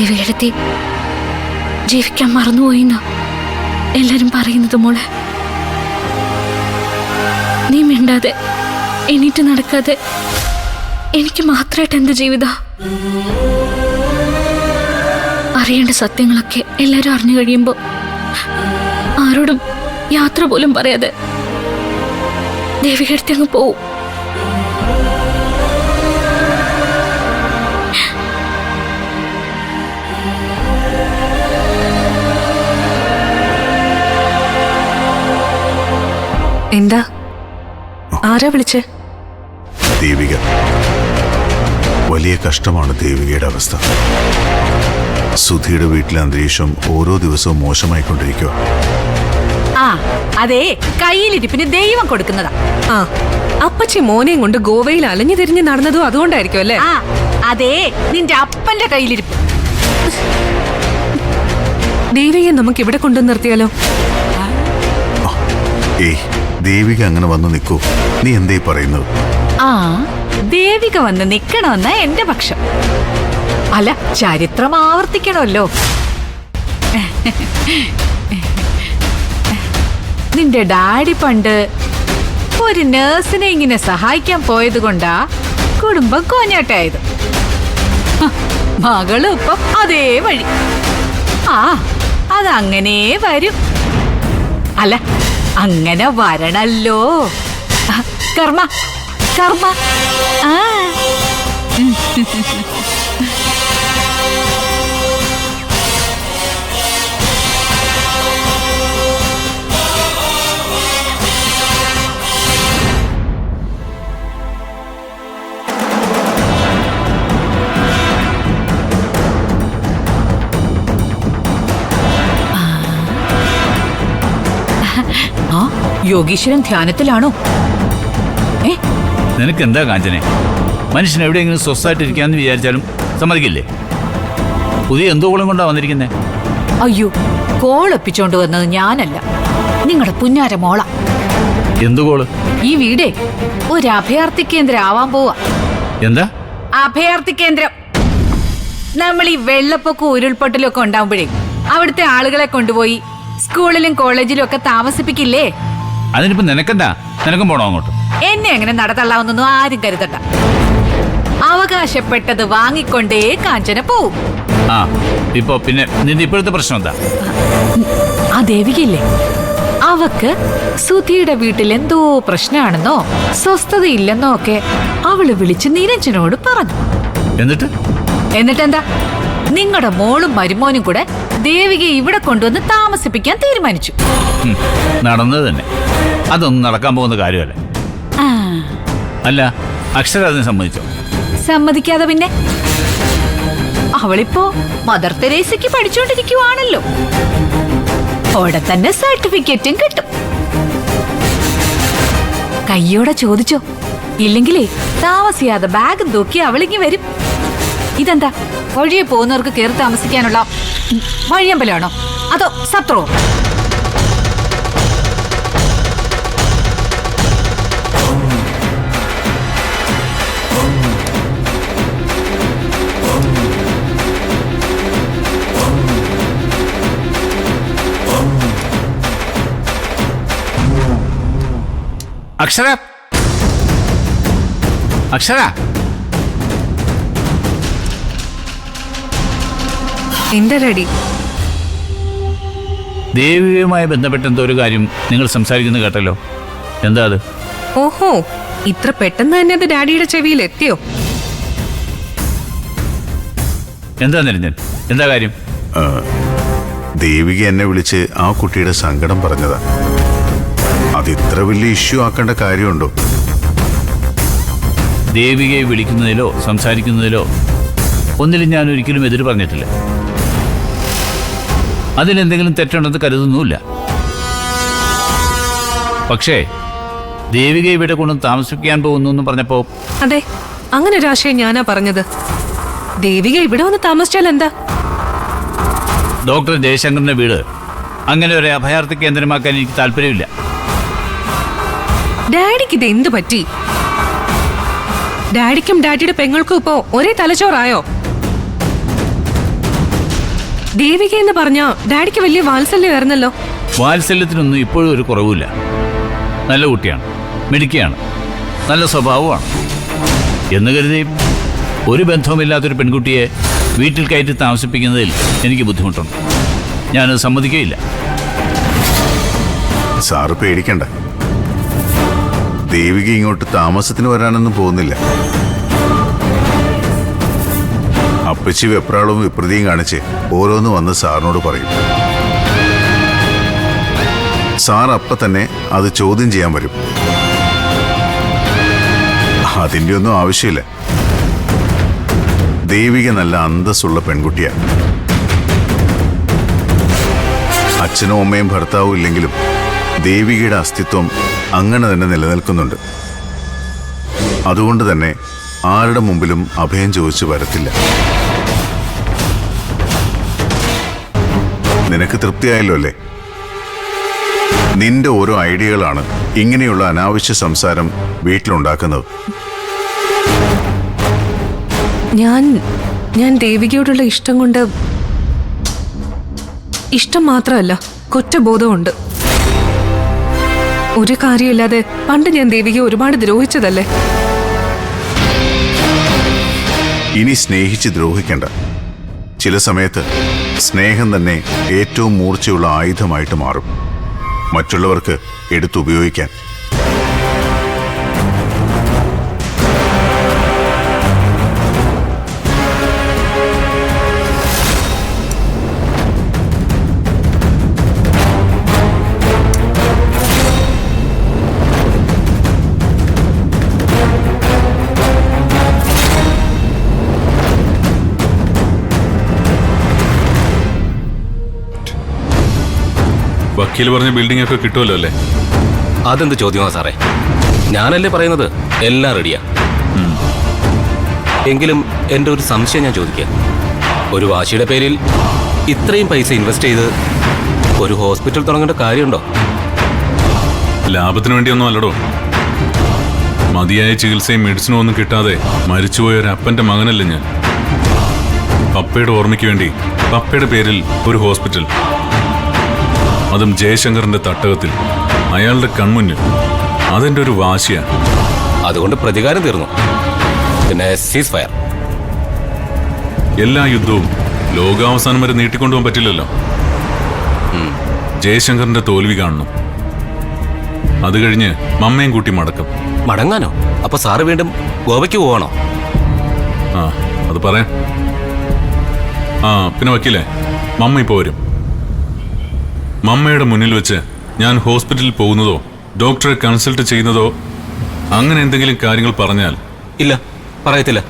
ദേവികേടത്തി ജീവിക്കാൻ മറന്നുപോയിന്ന് എല്ലാരും പറയുന്നത് മോളെ. നീ മിണ്ടാതെ എണീറ്റ് നടക്കാതെ എനിക്ക് മാത്രമായിട്ട് എന്ത് ജീവിത? അറിയേണ്ട സത്യങ്ങളൊക്കെ എല്ലാരും അറിഞ്ഞു കഴിയുമ്പോ ആരോടും യാത്ര പോലും പറയാതെ ദേവികേടത്തി അങ്ങ് പോവും. എന്താ? ആരാ വിളിച്ചേ? ദേവിക. വലിയ കഷ്ടമാണ് ദേവികയുടെ അവസ്ഥ. സുധിയുടെ വീട്ടിലെ അന്തരീക്ഷം ഓരോ ദിവസവും മോശമായിക്കൊണ്ടിരിക്കുക. അതെ, കയ്യിലിരിപ്പിന് ദൈവം കൊടുക്കുന്നതാ. അപ്പച്ചി മോനെയും കൊണ്ട് ഗോവയിൽ അലഞ്ഞു തിരിഞ്ഞ് നടന്നതും അതുകൊണ്ടായിരിക്കും അല്ലേ? അതെ, നിന്റെ അപ്പന്റെ കയ്യിലിരിപ്പ്. ദേവിയെ നമുക്ക് ഇവിടെ കൊണ്ടു നിർത്തിയാലോ? ഏയ്, ദേവിക അങ്ങനെ വന്നു നിൽക്കൂ. നീ എന്തേ പറയുന്നത്? ദേവിക വന്ന് നിക്കണമെന്ന എന്റെ പക്ഷം. അല്ല, ചരിത്രം ആവർത്തിക്കണമല്ലോ. നിന്റെ ഡാഡി പണ്ട് ഒരു നേഴ്സിനെ ഇങ്ങനെ സഹായിക്കാൻ പോയത് കൊണ്ടാ കുടുംബം കോഞ്ഞാട്ടായത്. മകളും ഇപ്പം അതേ വഴി. അതങ്ങനെ വരും. അല്ല, അങ്ങനെ വരണല്ലോ. കർമ്മ കർമ്മ. യോഗീശ്വരൻ ധ്യാനത്തിലാണോ? നിനക്ക് എന്താ കാഞ്ചനെ? മനുഷ്യൻ എവിടെയെങ്കിലും സ്വസ്ഥമായിട്ടിരിക്കാന്ന് വിചാരിച്ചാലും സമ്മതിക്കില്ലേ? പുതിയ എന്തോ കോളം കൊണ്ടാ വന്നിരിക്കുന്നേ? അയ്യോ, കോളൊപ്പിച്ചോണ്ട് വന്നത് ഞാനല്ല, നിങ്ങളുടെ പുന്നാര മോള. എന്തു കോള്? ഈ വീടേ ഒരു അഭയാർത്ഥി കേന്ദ്രം ആവാൻ പോവാ. എന്താ അഭയാർത്ഥി കേന്ദ്രം? നമ്മൾ ഈ വെള്ളപ്പൊക്കവും ഉരുൾപൊട്ടലും ഒക്കെ ഉണ്ടാവുമ്പോഴേ അവിടുത്തെ ആളുകളെ കൊണ്ടുപോയി സ്കൂളിലും കോളേജിലും ഒക്കെ താമസിപ്പിക്കില്ലേ? അതിനിപ്പോ നിനക്കെന്താ? നിനക്കും പോണോ അങ്ങോട്ട്? എന്നെ അങ്ങനെ നടത്തള്ളാവുന്നൊന്നും ആരും കരുതണ്ട. അവകാശപ്പെട്ടത് വാങ്ങിക്കൊണ്ടേ കാഞ്ചന പോവും. ഇപ്പൊ പിന്നെ നിന്റെ ഇപ്പോഴത്തെ പ്രശ്നം എന്താ? ആ ദേവികയില്ലേ, അവക്ക് സുധിയുടെ വീട്ടിൽ എന്തോ പ്രശ്നമാണെന്നോ സ്വസ്ഥതയില്ലെന്നോ ഒക്കെ അവള് വിളിച്ച് നിരഞ്ജനോട് പറഞ്ഞു. എന്നിട്ടെന്താ, നിങ്ങളുടെ മോളും മരുമോനും കൂടെ ദേവികയെ ഇവിടെ കൊണ്ടുവന്ന് താമസിപ്പിക്കാൻ തീരുമാനിച്ചു. നടന്നത് തന്നെ. അതൊന്നും നടക്കാൻ പോകുന്ന കാര്യമല്ല. അല്ല, അക്ഷര അതിന് സമ്മതിച്ചോ? സമ്മതിക്കാതെ പിന്നെ? അവളിപ്പോ മദർ തെരേസയ്ക്ക് പഠിച്ചുകൊണ്ടിരിക്കുവാണല്ലോ. അവിടെ തന്നെ സർട്ടിഫിക്കറ്റും കിട്ടും. കയ്യോടെ ചോദിച്ചോ, ഇല്ലെങ്കിലേ താമസിയാതെ ബാഗും തൂക്കി അവളിങ്ങി വരും. ഇതെന്താ, വഴിയെ പോകുന്നവർക്ക് കയറി താമസിക്കാനുള്ള വഴിയമ്പലാണോ അതോ സത്രോ? അക്ഷര, അക്ഷര, എന്താ റെഡി? ദേവികയുമായി ബന്ധപ്പെട്ട എന്തോ ഒരു കാര്യം നിങ്ങൾ സംസാരിക്കുന്നത് കേട്ടല്ലോ. എന്താ അത്? ഓഹോ, ഇത്ര പെട്ടെന്ന് തന്നെ അത് ഡാഡിയുടെ ചെവിയിൽ എത്തിയോ? എന്താ നിരഞ്ജൻ, എന്താ കാര്യം? ദേവിക എന്നെ വിളിച്ച് ആ കുട്ടിയുടെ സങ്കടം പറഞ്ഞതാ. അതിത്ര വലിയ ഇഷ്യൂ ആക്കേണ്ട കാര്യമുണ്ടോ? ദേവികയെ വിളിക്കുന്നതിലോ സംസാരിക്കുന്നതിലോ ഒന്നിലും ഞാൻ ഒരിക്കലും എതിര് പറഞ്ഞിട്ടില്ല. അതിലെന്തെങ്കിലും തെറ്റുണ്ടെന്ന് കരുതുന്നുമില്ല. പക്ഷേ ദേവിക ഇവിടെ കൊണ്ട് താമസിപ്പിക്കാൻ പോകുന്നു എന്ന് പറഞ്ഞപ്പോ, അതെ, അങ്ങനെ ഒരു ആശയം ഞാനാ പറഞ്ഞത്. ദേവിക ഇവിടെ വന്ന് താമസിച്ചാൽ എന്താ? ഡോക്ടർ ജയശങ്കറിന്റെ വീട് അങ്ങനെ ഒരു അഭയാർത്ഥി കേന്ദ്രമാക്കാൻ എനിക്ക് താല്പര്യമില്ല. ഡാഡിക്ക് ഇത് എന്ത് പറ്റി? ഡാഡിക്കും ഡാഡിയുടെ പെങ്ങൾക്കും ഇപ്പോ ഒരേ തലച്ചോറായോ? ദേവിക എന്ന് പറഞ്ഞ ഡാഡിക്ക് വലിയ വാത്സല്യമായിരുന്നല്ലോ. വാത്സല്യത്തിനൊന്നും ഇപ്പോഴും ഒരു കുറവുമില്ല. നല്ല കുട്ടിയാണ്, മിടുക്കിയാണ്, നല്ല സ്വഭാവമാണ് എന്ന് കരുതി ഒരു ബന്ധവുമില്ലാത്തൊരു പെൺകുട്ടിയെ വീട്ടിൽ കയറ്റി താമസിപ്പിക്കുന്നതിൽ എനിക്ക് ബുദ്ധിമുട്ടുണ്ട്. ഞാനത് സമ്മതിക്കുകയില്ല. സാറ് പേടിക്കണ്ട. ദേവിക ഇങ്ങോട്ട് താമസത്തിന് വരാനൊന്നും പോകുന്നില്ല. അപ്പച്ചി വെപ്രാളവും വിപ്രതിയും കാണിച്ച് ഓരോന്ന് വന്ന് സാറിനോട് പറയും. സാർ അപ്പ തന്നെ അത് ചോദ്യം ചെയ്യാൻ വരും. അതിൻ്റെ ഒന്നും ആവശ്യമില്ല. ദേവിക നല്ല അന്തസ്സുള്ള പെൺകുട്ടിയാണ്. അച്ഛനും അമ്മയും ഭർത്താവും ഇല്ലെങ്കിലും ദേവികയുടെ അസ്തിത്വം അങ്ങനെ തന്നെ നിലനിൽക്കുന്നുണ്ട്. അതുകൊണ്ട് തന്നെ ആരുടെ മുമ്പിലും അഭയം ചോദിച്ചു വരത്തില്ല. നിനക്ക് തൃപ്തിയായല്ലോ അല്ലേ? നിന്റെ ഓരോ ഐഡിയകളാണ് ഇങ്ങനെയുള്ള അനാവശ്യ സംസാരം വീട്ടിലുണ്ടാക്കുന്നത്. ഞാൻ ദേവികയോടുള്ള ഇഷ്ടം കൊണ്ട്, ഇഷ്ടം മാത്രമല്ല കുറ്റബോധമുണ്ട്. ഒരു കാര്യമില്ലാതെ പണ്ട് ഞാൻ ദേവികയെ ഒരുപാട് ദ്രോഹിച്ചതല്ലേ. ഇനി സ്നേഹിച്ച് ദ്രോഹിക്കണ്ട. ചില സമയത്ത് സ്നേഹം തന്നെ ഏറ്റവും മൂർച്ചയുള്ള ആയുധമായിട്ട് മാറും, മറ്റുള്ളവർക്ക് എടുത്തുപയോഗിക്കാൻ. വക്കീൽ പറഞ്ഞ ബിൽഡിംഗ് ഒക്കെ കിട്ടുമല്ലോ അല്ലേ? അതെന്ത് ചോദ്യമാ സാറേ? ഞാനല്ലേ പറയുന്നത് എല്ലാം റെഡിയാ. എങ്കിലും എൻ്റെ ഒരു സംശയം ഞാൻ ചോദിക്കാം. ഒരു വാശിയുടെ പേരിൽ ഇത്രയും പൈസ ഇൻവെസ്റ്റ് ചെയ്ത് ഒരു ഹോസ്പിറ്റൽ തുടങ്ങേണ്ട കാര്യമുണ്ടോ? ലാഭത്തിന് വേണ്ടിയൊന്നും അല്ലടോ. മതിയായ ചികിത്സയും മെഡിസിനും ഒന്നും കിട്ടാതെ മരിച്ചുപോയ ഒരു അപ്പൻ്റെ മകനല്ലേ ഞാൻ. പപ്പയുടെ ഓർമ്മയ്ക്ക് വേണ്ടി പപ്പയുടെ പേരിൽ ഒരു ഹോസ്പിറ്റൽ, അതും ജയശങ്കറിന്റെ തട്ടകത്തിൽ, അയാളുടെ കൺമുന്നിൽ. അതെന്റെ ഒരു വാശിയാണ്. അതുകൊണ്ട് പ്രതികാരം തീർന്നു. പിന്നെ സീസ് ഫയർ. എല്ലാ യുദ്ധവും ലോകാവസാനം വരെ നീട്ടിക്കൊണ്ടുപോകാൻ പറ്റില്ലല്ലോ. ജയശങ്കറിന്റെ തോൽവി കാണണം. അത് കഴിഞ്ഞ് മമ്മയും കൂട്ടി മടക്കം. മടങ്ങാനോ? അപ്പൊ സാറ് വീണ്ടും ഗോവയ്ക്ക് പോവാണോ? ആ, അത് പറയാം. പിന്നെ വക്കീലേ, മമ്മ ഇപ്പോൾ വരും. മമ്മയുടെ മുന്നിൽ വെച്ച് ഞാൻ ഹോസ്പിറ്റലിൽ പോകുന്നതോ ഡോക്ടറെ കൺസൾട്ട് ചെയ്യുന്നതോ അങ്ങനെ എന്തെങ്കിലും കാര്യങ്ങൾ പറഞ്ഞാൽ? ഇല്ല, പറയത്തില്ല.